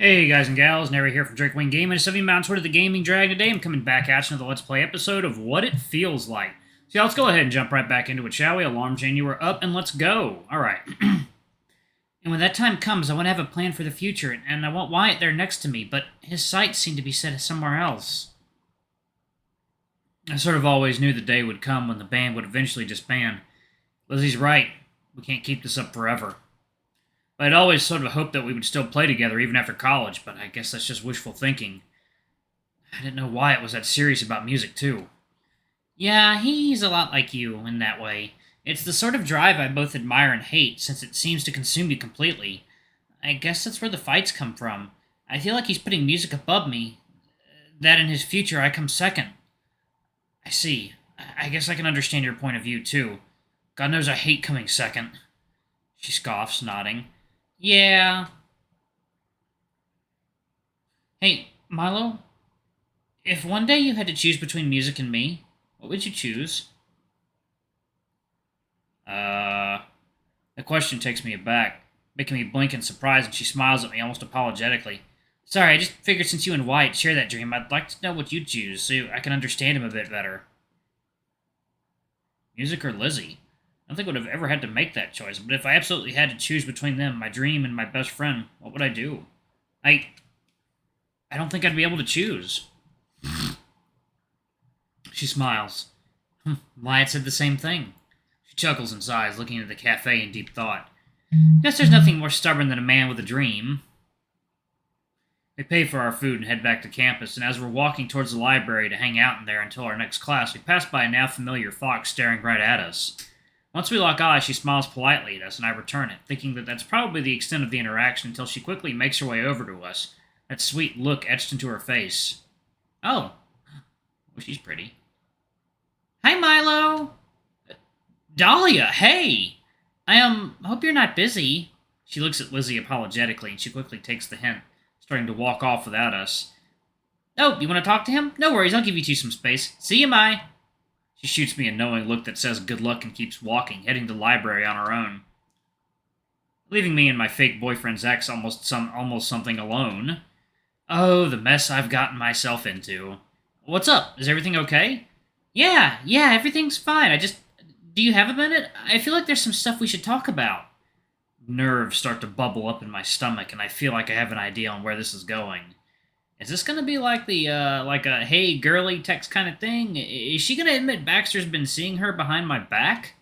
Hey guys and gals, Nary here from Drakewing Gaming. It's 70 Mountain Sword of the Gaming Dragon. Today I'm coming back at you with a Let's Play episode of What It Feels Like. So yeah, let's go ahead and jump right back into it, shall we? Alarm chain, you are up, and let's go. Alright. And when that time comes, I want to have a plan for the future, and I want Wyatt there next to me, but his sights seem to be set somewhere else. I sort of always knew the day would come when the band would eventually disband. Lizzie's right. We can't keep this up forever. I'd always sort of hoped that we would still play together even after college, but I guess that's just wishful thinking. I didn't know Wyatt was that serious about music, too. Yeah, he's a lot like you in that way. It's the sort of drive I both admire and hate, since it seems to consume you completely. I guess that's where the fights come from. I feel like he's putting music above me, that in his future I come second. I see. I guess I can understand your point of view, too. God knows I hate coming second. She scoffs, nodding. Yeah. Hey, Milo, if one day you had to choose between music and me, what would you choose? The question takes me aback, making me blink in surprise, and she smiles at me almost apologetically. Sorry, I just figured since you and Wyatt share that dream, I'd like to know what you'd choose, so I can understand him a bit better. Music or Lizzie? I don't think I would have ever had to make that choice, but if I absolutely had to choose between them, my dream and my best friend, what would I do? I don't think I'd be able to choose. She smiles. Wyatt said the same thing. She chuckles and sighs, looking into the cafe in deep thought. Guess there's nothing more stubborn than a man with a dream. We pay for our food and head back to campus, and as we're walking towards the library to hang out in there until our next class, we pass by a now familiar fox staring right at us. Once we lock eyes, she smiles politely at us, and I return it, thinking that that's probably the extent of the interaction until she quickly makes her way over to us, that sweet look etched into her face. Oh, well, she's pretty. Hi, Milo! Dahlia, hey! I hope you're not busy. She looks at Lizzie apologetically, and she quickly takes the hint, starting to walk off without us. Oh, you want to talk to him? No worries, I'll give you two some space. See you, Mai. She shoots me a knowing look that says good luck and keeps walking, heading to the library on her own. Leaving me and my fake boyfriend's ex almost something alone. Oh, the mess I've gotten myself into. What's up? Is everything okay? Yeah, everything's fine. Do you have a minute? I feel like there's some stuff we should talk about. Nerves start to bubble up in my stomach, and I feel like I have an idea on where this is going. Is this gonna be like a hey girly text kind of thing? Is she gonna admit Baxter's been seeing her behind my back?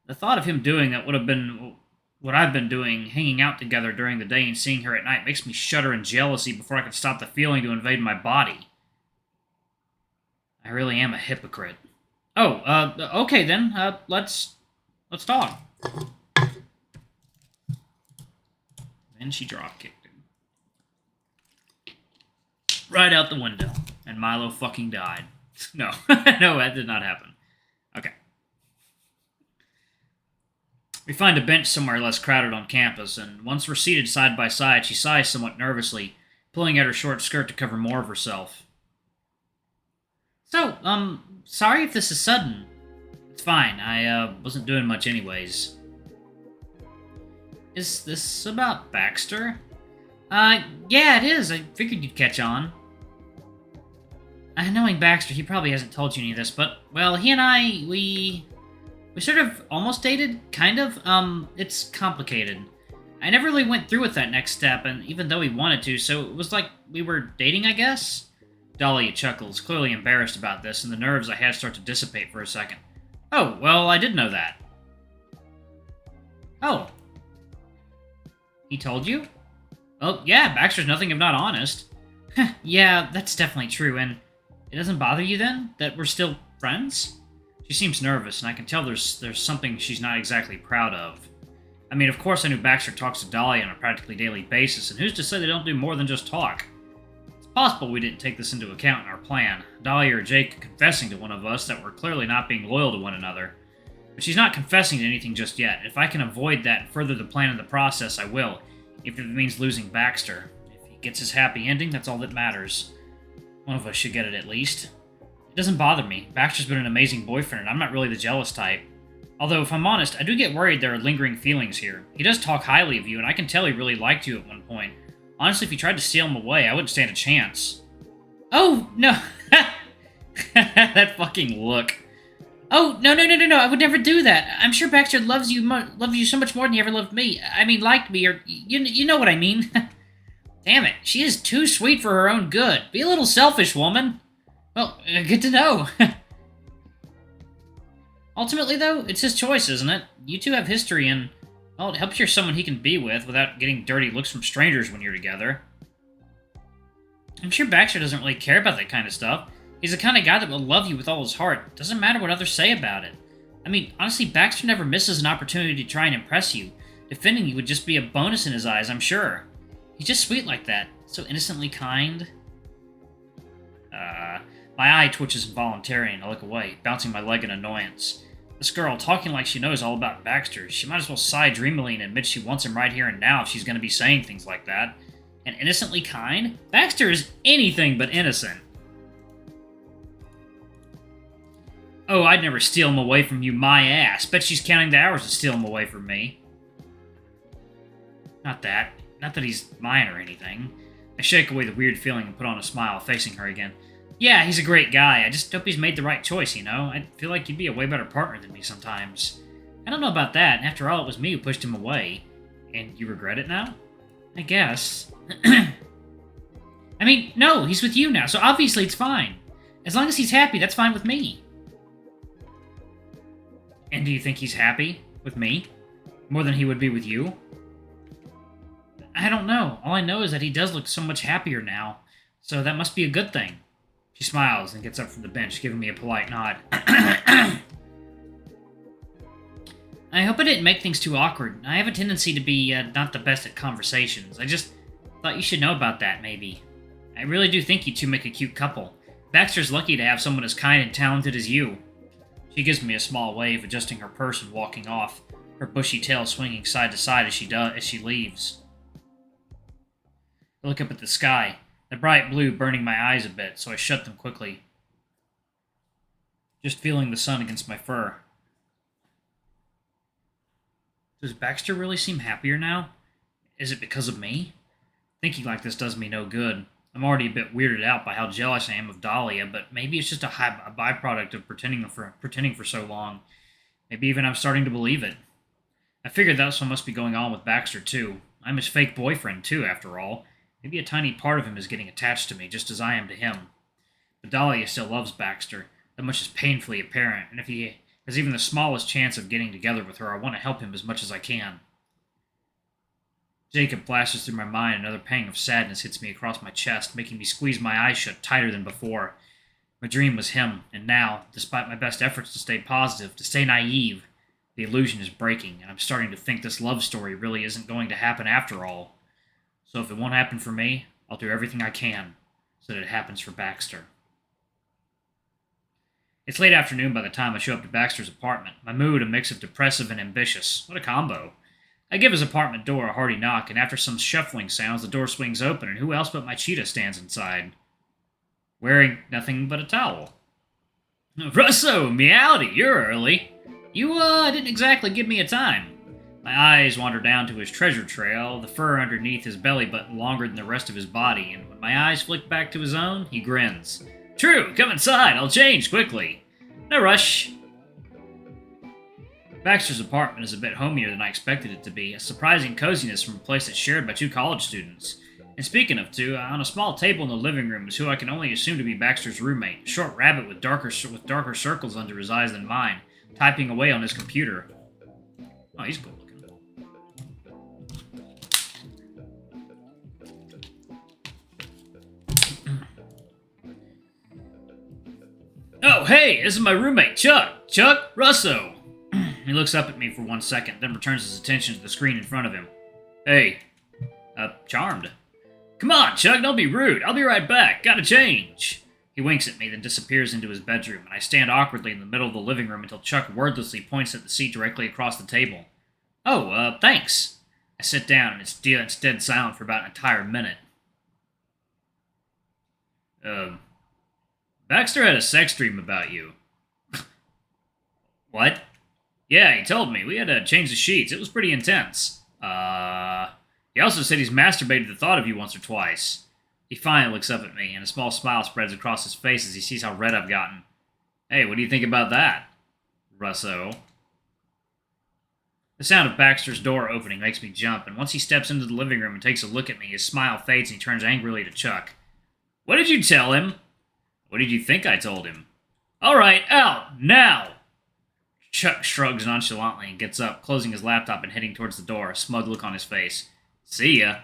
The thought of him doing that would have been what I've been doing, hanging out together during the day and seeing her at night, makes me shudder in jealousy before I can stop the feeling to invade my body. I really am a hypocrite. Oh, okay then. Let's talk. Then she drop-kicked him. Right out the window. And Milo fucking died. No. No, that did not happen. Okay. We find a bench somewhere less crowded on campus, and once we're seated side by side, she sighs somewhat nervously, pulling at her short skirt to cover more of herself. So, sorry if this is sudden. It's fine. I wasn't doing much anyways. Is this about Baxter? Yeah, it is. I figured you'd catch on. Knowing Baxter, he probably hasn't told you any of this, but, well, he and I, we sort of almost dated, kind of. It's complicated. I never really went through with that next step, and even though he wanted to, so it was like we were dating, I guess? Dahlia chuckles, clearly embarrassed about this, and the nerves I had start to dissipate for a second. Oh, well, I did know that. Oh. He told you? Oh, yeah, Baxter's nothing if not honest. Yeah, that's definitely true, and it doesn't bother you, then, that we're still friends? She seems nervous, and I can tell there's something she's not exactly proud of. I mean, of course I knew Baxter talks to Dahlia on a practically daily basis, and who's to say they don't do more than just talk? It's possible we didn't take this into account in our plan, Dahlia or Jake confessing to one of us that we're clearly not being loyal to one another. But she's not confessing to anything just yet. If I can avoid that and further the plan in the process, I will, even if it means losing Baxter. If he gets his happy ending, that's all that matters. One of us should get it at least. It doesn't bother me. Baxter's been an amazing boyfriend, and I'm not really the jealous type. Although, if I'm honest, I do get worried there are lingering feelings here. He does talk highly of you, and I can tell he really liked you at one point. Honestly, if you tried to steal him away, I wouldn't stand a chance. Oh, no. That fucking look. Oh, no, no, no, no, no, I would never do that. I'm sure Baxter loves you so much more than he ever loved me. I mean, liked me, or you know what I mean. Damn it, she is too sweet for her own good. Be a little selfish, woman. Well, good to know. Ultimately, though, it's his choice, isn't it? You two have history, and, well, it helps you're someone he can be with without getting dirty looks from strangers when you're together. I'm sure Baxter doesn't really care about that kind of stuff. He's the kind of guy that will love you with all his heart. Doesn't matter what others say about it. I mean, honestly, Baxter never misses an opportunity to try and impress you. Defending you would just be a bonus in his eyes, I'm sure. He's just sweet like that. So innocently kind. My eye twitches involuntarily and I look away, bouncing my leg in annoyance. This girl, talking like she knows all about Baxter, she might as well sigh dreamily and admit she wants him right here and now if she's going to be saying things like that. And innocently kind? Baxter is anything but innocent. Oh, I'd never steal him away from you, my ass. Bet she's counting the hours to steal him away from me. Not that. Not that he's mine or anything. I shake away the weird feeling and put on a smile, facing her again. Yeah, he's a great guy. I just hope he's made the right choice, you know? I feel like he'd be a way better partner than me sometimes. I don't know about that. After all, it was me who pushed him away. And you regret it now? I guess. I mean, no, he's with you now, so obviously it's fine. As long as he's happy, that's fine with me. And do you think he's happy with me? More than he would be with you? I don't know. All I know is that he does look so much happier now. So that must be a good thing. She smiles and gets up from the bench, giving me a polite nod. I hope I didn't make things too awkward. I have a tendency to be not the best at conversations. I just thought you should know about that, maybe. I really do think you two make a cute couple. Baxter's lucky to have someone as kind and talented as you. She gives me a small wave, adjusting her purse and walking off, her bushy tail swinging side to side as she leaves. I look up at the sky, the bright blue burning my eyes a bit, so I shut them quickly, just feeling the sun against my fur. Does Baxter really seem happier now? Is it because of me? Thinking like this does me no good. I'm already a bit weirded out by how jealous I am of Dahlia, but maybe it's just a byproduct of pretending for so long. Maybe even I'm starting to believe it. I figured that's what must be going on with Baxter, too. I'm his fake boyfriend, too, after all. Maybe a tiny part of him is getting attached to me, just as I am to him. But Dahlia still loves Baxter. That much is painfully apparent, and if he has even the smallest chance of getting together with her, I want to help him as much as I can. Jacob flashes through my mind, another pang of sadness hits me across my chest, making me squeeze my eyes shut tighter than before. My dream was him, and now, despite my best efforts to stay positive, to stay naive, the illusion is breaking, and I'm starting to think this love story really isn't going to happen after all. So if it won't happen for me, I'll do everything I can so that it happens for Baxter. It's late afternoon by the time I show up to Baxter's apartment, my mood a mix of depressive and ambitious. What a combo. I give his apartment door a hearty knock, and after some shuffling sounds, the door swings open, and who else but my cheetah stands inside, wearing nothing but a towel. Russo, meowdy, you're early. You, didn't exactly give me a time. My eyes wander down to his treasure trail, the fur underneath his belly button longer than the rest of his body, and when my eyes flick back to his own, he grins. True, come inside, I'll change quickly. No rush. Baxter's apartment is a bit homier than I expected it to be, a surprising coziness from a place that's shared by two college students. And speaking of two, on a small table in the living room is who I can only assume to be Baxter's roommate, a short rabbit with darker circles under his eyes than mine, typing away on his computer. Oh, he's cool looking. Oh, hey, this is my roommate, Chuck. Chuck Russo. He looks up at me for 1 second, then returns his attention to the screen in front of him. Hey. Charmed. Come on, Chuck, don't be rude. I'll be right back. Gotta change. He winks at me, then disappears into his bedroom, and I stand awkwardly in the middle of the living room until Chuck wordlessly points at the seat directly across the table. Oh, thanks. I sit down, and it's dead silent for about an entire minute. Baxter had a sex dream about you. What? Yeah, he told me. We had to change the sheets. It was pretty intense. He also said he's masturbated the thought of you once or twice. He finally looks up at me, and a small smile spreads across his face as he sees how red I've gotten. Hey, what do you think about that, Russo? The sound of Baxter's door opening makes me jump, and once he steps into the living room and takes a look at me, his smile fades and he turns angrily to Chuck. What did you tell him? What did you think I told him? All right, out, now! Chuck shrugs nonchalantly and gets up, closing his laptop and heading towards the door, a smug look on his face. See ya.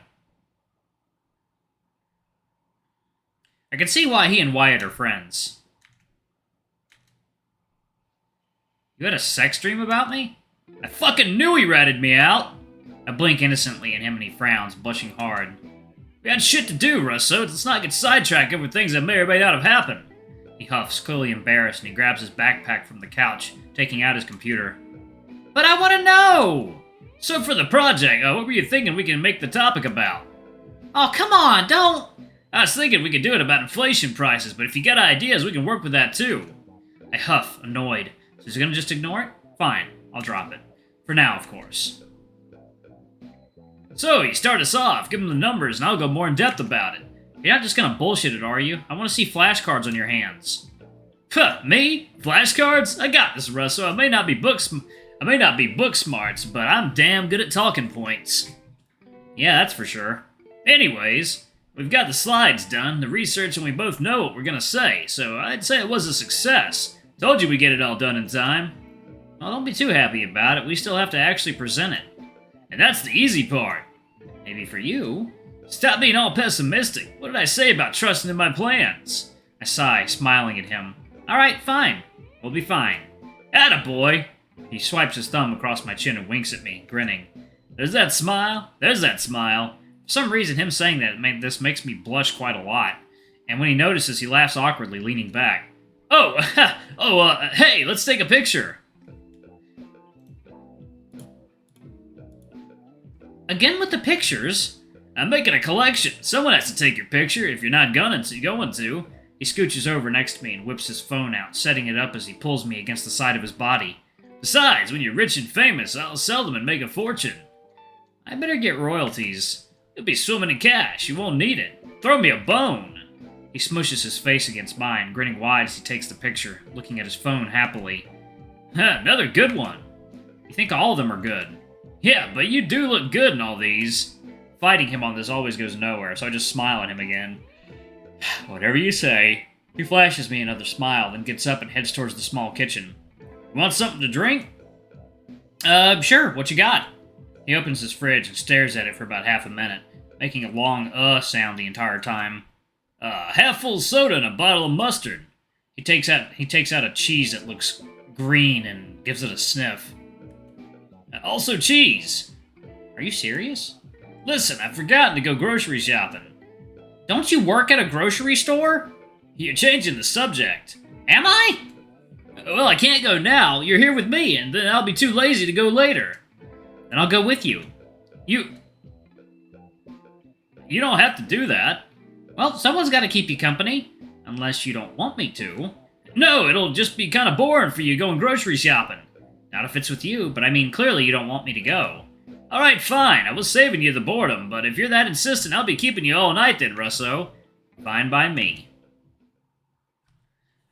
I can see why he and Wyatt are friends. You had a sex dream about me? I fucking knew he ratted me out! I blink innocently at him and he frowns, blushing hard. We had shit to do, Russo. Let's not get sidetracked over things that may or may not have happened. He huffs, clearly embarrassed, and he grabs his backpack from the couch, taking out his computer. But I want to know! So for the project, what were you thinking we can make the topic about? Oh, come on, don't... I was thinking we could do it about inflation prices, but if you got ideas, we can work with that too. I huff, annoyed. So he's gonna just ignore it? Fine, I'll drop it. For now, of course. So, you start us off, give him the numbers, and I'll go more in-depth about it. You're not just gonna bullshit it, are you? I want to see flashcards on your hands. Huh, me? Flashcards? I got this, Russell. I may not be book smarts, but I'm damn good at talking points. Yeah, that's for sure. Anyways, we've got the slides done, the research, and we both know what we're gonna say, so I'd say it was a success. Told you we'd get it all done in time. Well, don't be too happy about it. We still have to actually present it. And that's the easy part. Maybe for you. Stop being all pessimistic. What did I say about trusting in my plans? I sigh, smiling at him. Alright, fine. We'll be fine. Attaboy! He swipes his thumb across my chin and winks at me, grinning. There's that smile. There's that smile. For some reason, him saying this makes me blush quite a lot. And when he notices, he laughs awkwardly, leaning back. Oh, hey, let's take a picture. Again with the pictures? I'm making a collection. Someone has to take your picture if you're not going to. He scooches over next to me and whips his phone out, setting it up as he pulls me against the side of his body. Besides, when you're rich and famous, I'll sell them and make a fortune. I better get royalties. You'll be swimming in cash. You won't need it. Throw me a bone. He smushes his face against mine, grinning wide as he takes the picture, looking at his phone happily. Another good one. You think all of them are good? Yeah, but you do look good in all these. Fighting him on this always goes nowhere, so I just smile at him again. Whatever you say. He flashes me another smile, then gets up and heads towards the small kitchen. You want something to drink? Sure, what you got? He opens his fridge and stares at it for about half a minute, making a long sound the entire time. Half-full soda and a bottle of mustard. He takes out a cheese that looks green and gives it a sniff. Also cheese. Are you serious? Listen, I've forgotten to go grocery shopping. Don't you work at a grocery store? You're changing the subject. Am I? Well, I can't go now. You're here with me, and then I'll be too lazy to go later. Then I'll go with you. You don't have to do that. Well, someone's got to keep you company. Unless you don't want me to. No, it'll just be kind of boring for you going grocery shopping. Not if it's with you, but I mean, clearly you don't want me to go. Alright, fine. I was saving you the boredom, but if you're that insistent, I'll be keeping you all night then, Russo. Fine by me.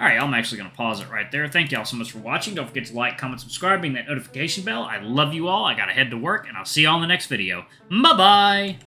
Alright, I'm actually going to pause it right there. Thank y'all so much for watching. Don't forget to like, comment, subscribe, ring that notification bell. I love you all. I got to head to work, and I'll see y'all in the next video. Bye-bye!